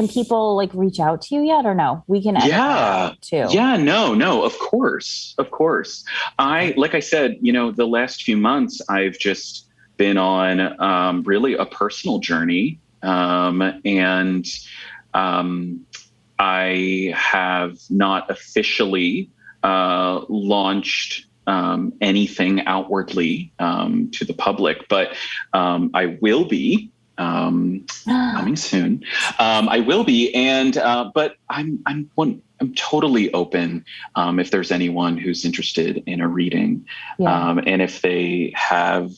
people like reach out to you yet, or no? We can edit that out too. Yeah, no, of course. Like I said, the last few months I've just been on really a personal journey. And I have not officially launched anything outwardly to the public, but I will be. Coming soon. I will be, and but I'm totally open if there's anyone who's interested in a reading, and if they have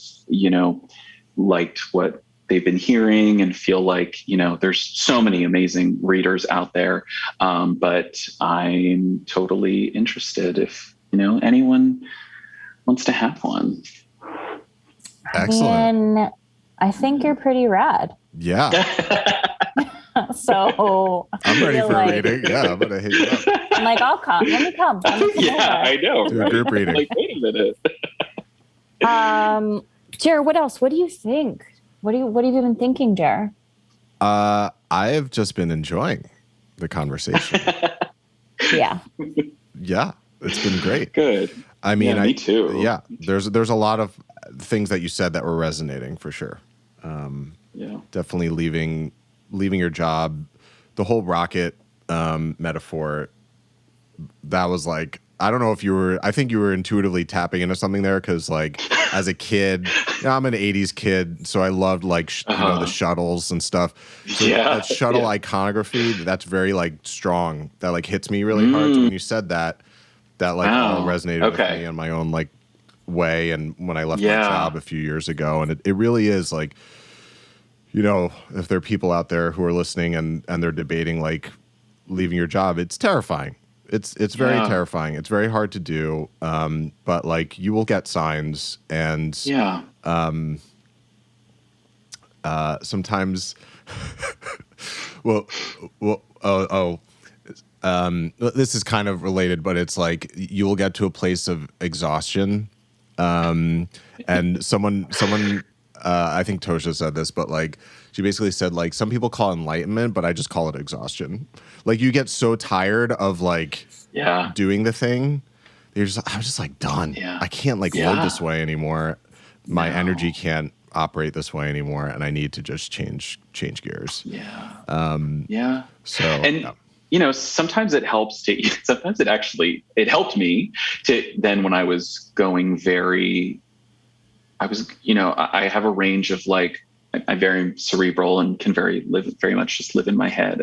liked what they've been hearing and feel like there's so many amazing readers out there, but I'm totally interested if anyone wants to have one. Excellent. I think you're pretty rad. Yeah. So I'm ready for a reading. Yeah, I'm gonna hit you up. I'm like, I'll come. Let me come. I know. Do a group reading. Like, wait a minute. Jer, what else? What do you think? What have you been thinking, Jer? I have just been enjoying the conversation. Yeah. Yeah, it's been great. Good. I mean, me too. Yeah, there's a lot of things that you said that were resonating for sure. Definitely leaving your job, the whole rocket metaphor. That was like, I don't know if I think you were intuitively tapping into something there, because like as a kid, I'm an 80s kid, so I loved like the shuttles and stuff. So that shuttle iconography, that's very like strong. That like hits me really hard. So when you said that like all resonated with me in my own like way, and when I left my job a few years ago, and it really is like, if there are people out there who are listening and they're debating like leaving your job, it's terrifying. It's very terrifying. It's very hard to do, but like you will get signs, and sometimes this is kind of related, but it's like you will get to a place of exhaustion. And someone, I think Tosha said this, but like she basically said like some people call it enlightenment, but I just call it exhaustion. Like you get so tired of like doing the thing, I'm just like done. I can't like live this way anymore. My energy can't operate this way anymore, and I need to just change gears. So sometimes it helps sometimes it helped me to then when I was going I have a range of like, I'm very cerebral and can very much just live in my head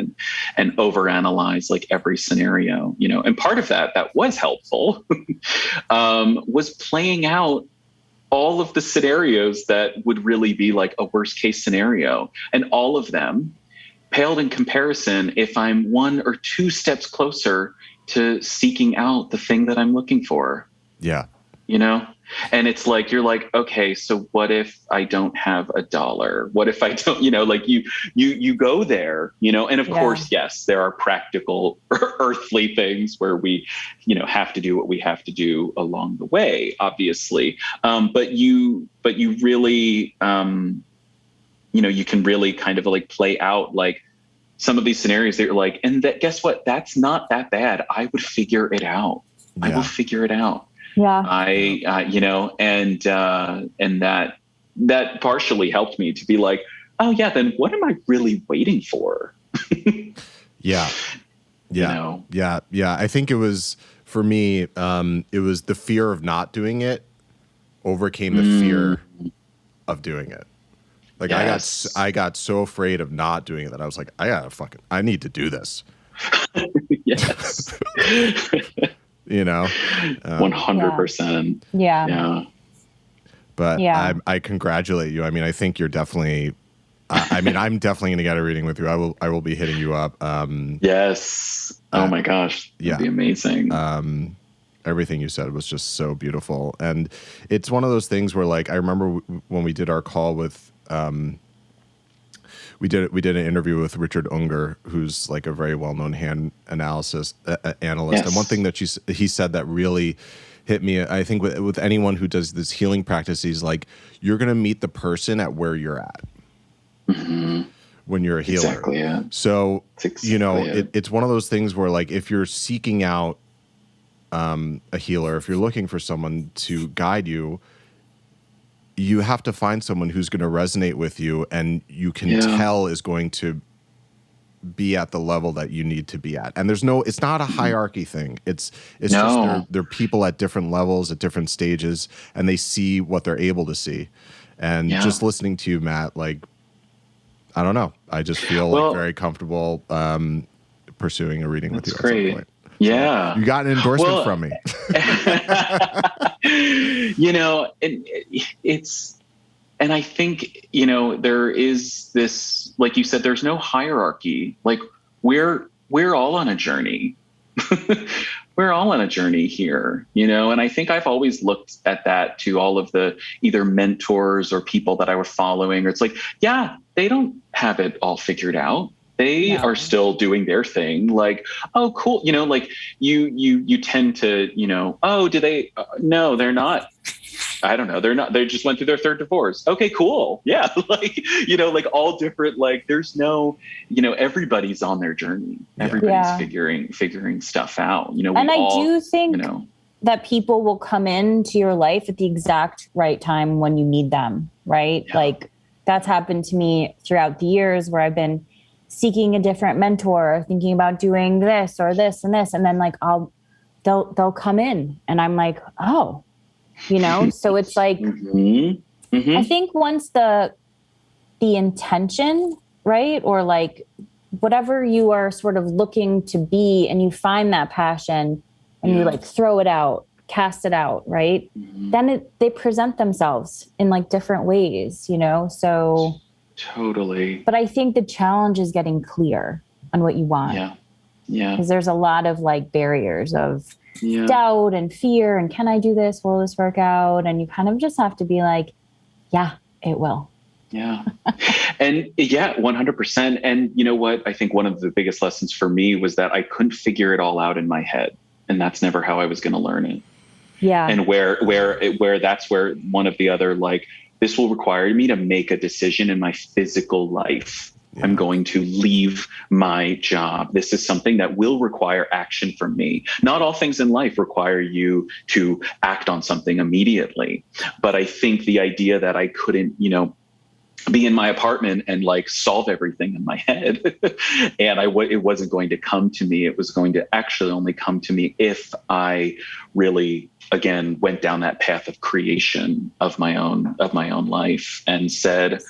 and overanalyze like every scenario, and part of that was helpful, was playing out all of the scenarios that would really be like a worst case scenario. And all of them paled in comparison if I'm 1 or 2 steps closer to seeking out the thing that I'm looking for. Yeah. And it's like, you're like, okay, so what if I don't have $1? What if I don't, like you go there, and of course, yes, there are practical earthly things where we, have to do what we have to do along the way, obviously. But you really, you can really kind of like play out like some of these scenarios that you're like, and that, guess what? That's not that bad. I would figure it out. I will figure it out. Yeah. And that partially helped me to be like, oh yeah, then what am I really waiting for? Yeah. I think it was, for me, it was the fear of not doing it overcame the fear of doing it. Like, yes. I got so afraid of not doing it that I was like, I need to do this. Yes. 100%. Yeah. But I congratulate you. I mean, I think you're definitely, I'm definitely going to get a reading with you. I will be hitting you up. Yes. Oh my gosh. That'd be amazing. Everything you said was just so beautiful. And it's one of those things where, like, I remember when we did our call with, we did an interview with Richard Unger, who's like a very well-known hand analyst. Yes. And one thing that he said that really hit me, I think with anyone who does this healing practice, he's like, you're going to meet the person at where you're at when you're a healer. Exactly, yeah. So, it's one of those things where, like, if you're seeking out a healer, if you're looking for someone to guide you, you have to find someone who's going to resonate with you and you can tell is going to be at the level that you need to be at. And it's not a hierarchy thing. It's just they're people at different levels, at different stages, and they see what they're able to see. And just listening to you, Matt, like, I don't know. I just feel like very comfortable pursuing a reading with you at some point. Yeah. So you got an endorsement from me. And I think, there is this, like you said, there's no hierarchy. Like, we're all on a journey. We're all on a journey here, and I think I've always looked at that to all of the either mentors or people that I was following, or it's like, they don't have it all figured out. They are still doing their thing. Like, oh, cool. Like you tend to, oh, do they? No, they're not. I don't know. They're not. They just went through their third divorce. Okay, cool. Yeah. Like, like all different, like there's no, everybody's on their journey. Everybody's figuring stuff out. And I do think that people will come into your life at the exact right time when you need them. Right. Yeah. Like that's happened to me throughout the years where I've been seeking a different mentor or thinking about doing this or this and this. And then like, they'll come in and I'm like, oh, so it's like, I think once the intention, right. Or like whatever you are sort of looking to be and you find that passion and you like throw it out, cast it out. Right. Then they present themselves in like different ways, so. Totally. But I think the challenge is getting clear on what you want. Yeah. Yeah. Because there's a lot of like barriers of doubt and fear and can I do this? Will this work out? And you kind of just have to be like, yeah, it will. Yeah. And 100%. And you know what? I think one of the biggest lessons for me was that I couldn't figure it all out in my head. And that's never how I was going to learn it. Yeah. And where that's where one of the other, like, this will require me to make a decision in my physical life. Yeah. I'm going to leave my job. This is something that will require action from me. Not all things in life require you to act on something immediately. But I think the idea that I couldn't, be in my apartment and like solve everything in my head and it wasn't going to come to me. It was going to actually only come to me if I really, again, went down that path of creation of my own life and said,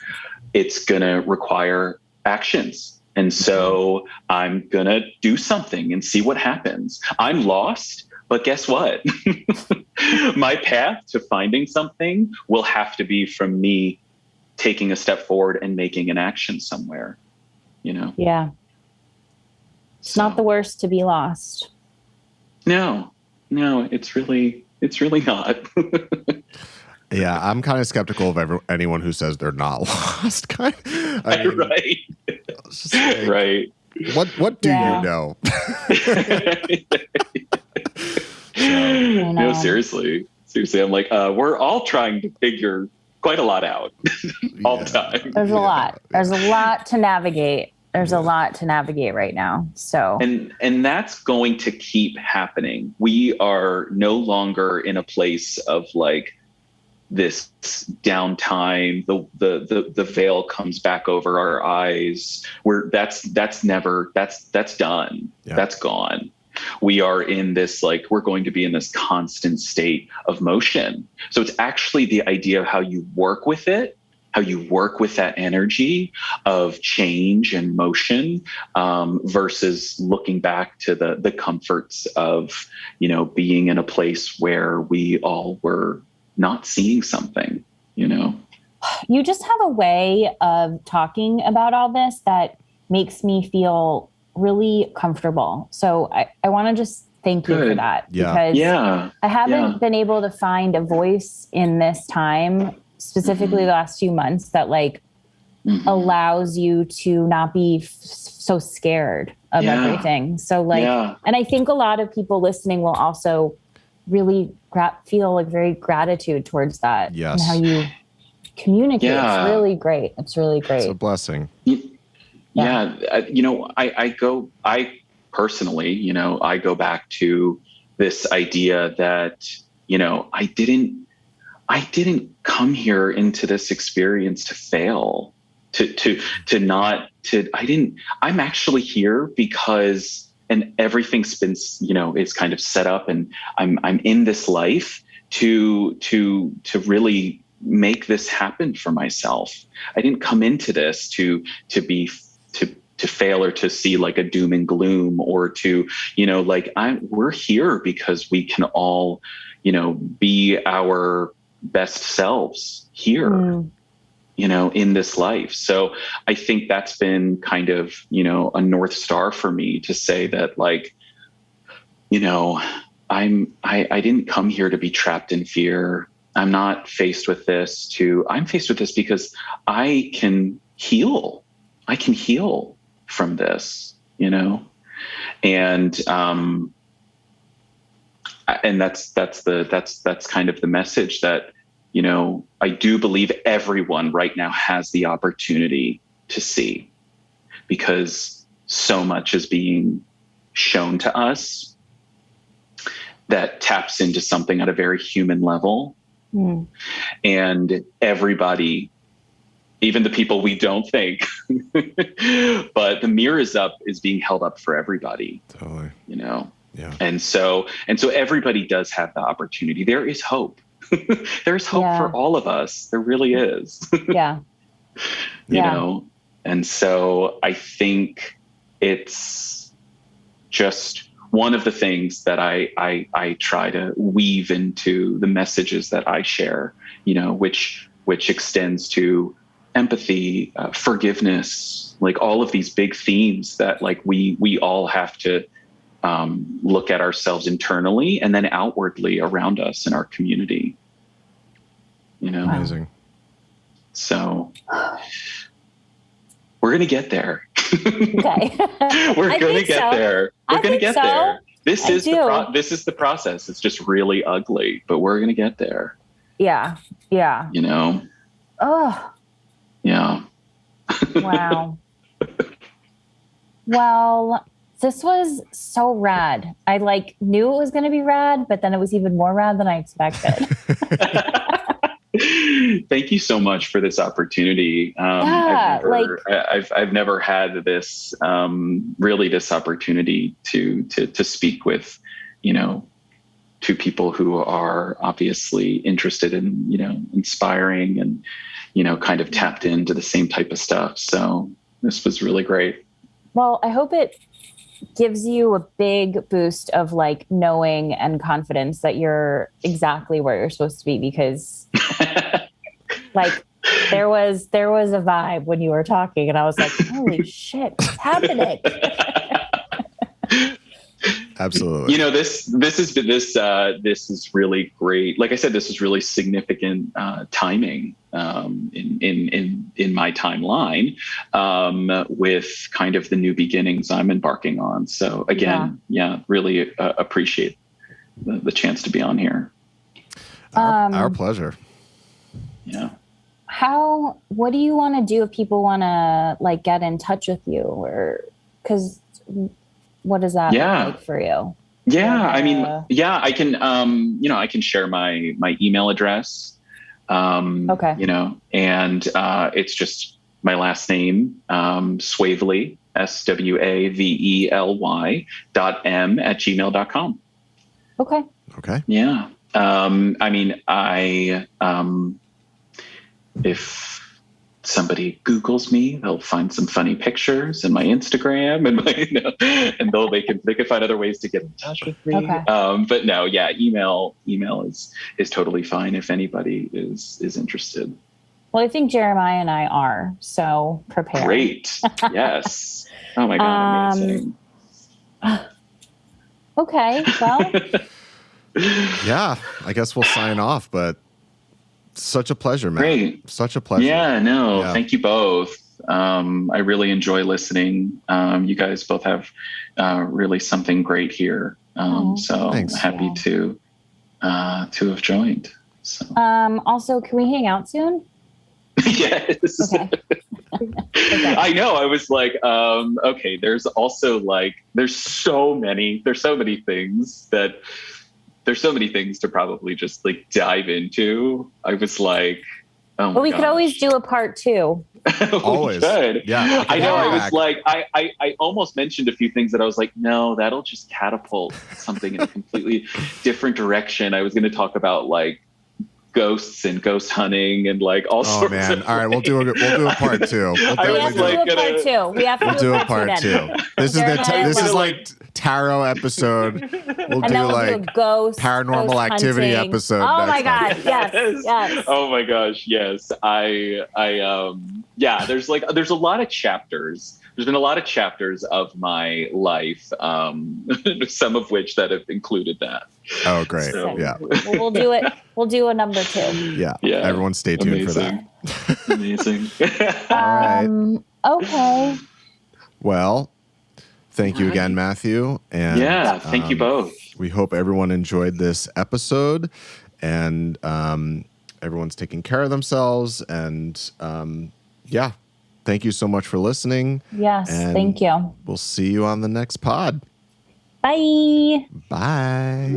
it's going to require actions. And so I'm going to do something and see what happens. I'm lost, but guess what? My path to finding something will have to be from me taking a step forward and making an action somewhere, Yeah. It's not the worst to be lost. No, it's really not. Yeah, I'm kind of skeptical of anyone who says they're not lost. Right. Right. What do you know? No, seriously. I'm like, we're all trying to figure quite a lot out all the time. There's a lot. There's a lot to navigate. there's a lot to navigate right now. So, and that's going to keep happening. We are no longer in a place of like this downtime. The veil comes back over our eyes. That's done. Yeah. That's gone. We are in this, like, we're going to be in this constant state of motion. So it's actually the idea of how you work with it, how you work with that energy of change and motion, versus looking back to the comforts of, you know, being in a place where we all were not seeing something, you know. You just have a way of talking about all this that makes me feel really comfortable. So I want to just thank you for that, because I haven't been able to find a voice in this time, specifically the last few months, that like allows you to not be so scared of everything. So like, and I think a lot of people listening will also really feel like very gratitude towards that. Yes. And how you communicate. It's really great. It's really great. It's a blessing. Yeah. You know, I personally, you know, I go back to this idea that, you know, I didn't come here into this experience to fail, I'm actually here because, and everything's been, you know, it's kind of set up, and I'm in this life to really make this happen for myself. I didn't come into this to fail, or to see like a doom and gloom, or to, you know, like we're here because we can all, you know, be our best selves here, you know, in this life. So I think that's been kind of, you know, a North Star for me, to say that, like, you know, I didn't come here to be trapped in fear. I'm not faced with this I'm faced with this because I can heal. I can heal from this, you know? And that's kind of the message that, you know, I do believe everyone right now has the opportunity to see, because so much is being shown to us that taps into something at a very human level. And everybody, even the people we don't think, but the mirror is being held up for everybody. Totally. You know? Yeah. And so everybody does have the opportunity. There is hope. There's hope for all of us. There really is. You know? And so I think it's just one of the things that I try to weave into the messages that I share, you know, which extends to empathy, forgiveness, like all of these big themes that, like, we all have to look at ourselves internally and then outwardly around us in our community, you know. Amazing. So we're going to get there. Okay. We're going to get there. We're going to get there. This is the process. It's just really ugly, but we're going to get there. Yeah. Yeah. You know? Oh. Yeah. Wow. Well, this was so rad. I knew it was going to be rad, but then it was even more rad than I expected. Thank you so much for this opportunity. I've never had this really this opportunity to speak with, you know, two people who are obviously interested in, you know, inspiring and, you know, kind of tapped into the same type of stuff. So this was really great. Well, I hope it gives you a big boost of knowing and confidence that you're exactly where you're supposed to be, because there was a vibe when you were talking and I was like, holy shit, what's happening? Absolutely. You know, this is really great. Like I said, this is really significant timing in my timeline with kind of the new beginnings I'm embarking on. So again, really appreciate the chance to be on here. Our pleasure. Yeah. what do you want to do if people want to like get in touch with you, or because what does that look like for you? Yeah, I mean, I can, I can share my email address. Okay. And it's just my last name, Swavely, SWAVELY.m@gmail.com. Okay. Okay. Yeah. I mean, if somebody Googles me, they'll find some funny pictures in my Instagram and they can find other ways to get in touch with me. Okay. But no, yeah, email is totally fine if anybody is interested. Well, I think Jeremiah and I are, so prepare. Great. Yes. Oh my God. Amazing. Okay. Well. Yeah, I guess we'll sign off, but such a pleasure, man. Great. Such a pleasure. Yeah, no, thank you both. I really enjoy listening. You guys both have really something great here. So thanks. Happy to have joined. So. Also, can we hang out soon? Yes. Okay. I know. I was like, okay, there's also like, there's so many things to probably just like dive into. I was like, oh my we could always do a part 2. Always. Yeah. I know. I was like, I almost mentioned a few things that I was like, no, that'll just catapult something in a completely different direction. I was going to talk about like ghosts and ghost hunting and like all sorts of things. All right, we'll do a part 2. We have to do a part 2. We have to do a part 2. This is like tarot episode. We'll do like paranormal activity episode. Oh my God. Yes. Oh my gosh. Yes. There's a lot of chapters. There's been a lot of chapters of my life, some of which that have included that. Oh, great. So, yeah. We'll do it. We'll do a number 2. Yeah. Everyone stay tuned for that. Amazing. All right. Okay. Well, thank you again, Matthew. And thank you both. We hope everyone enjoyed this episode and everyone's taking care of themselves. And thank you so much for listening. Yes, and thank you. We'll see you on the next pod. Bye. Bye.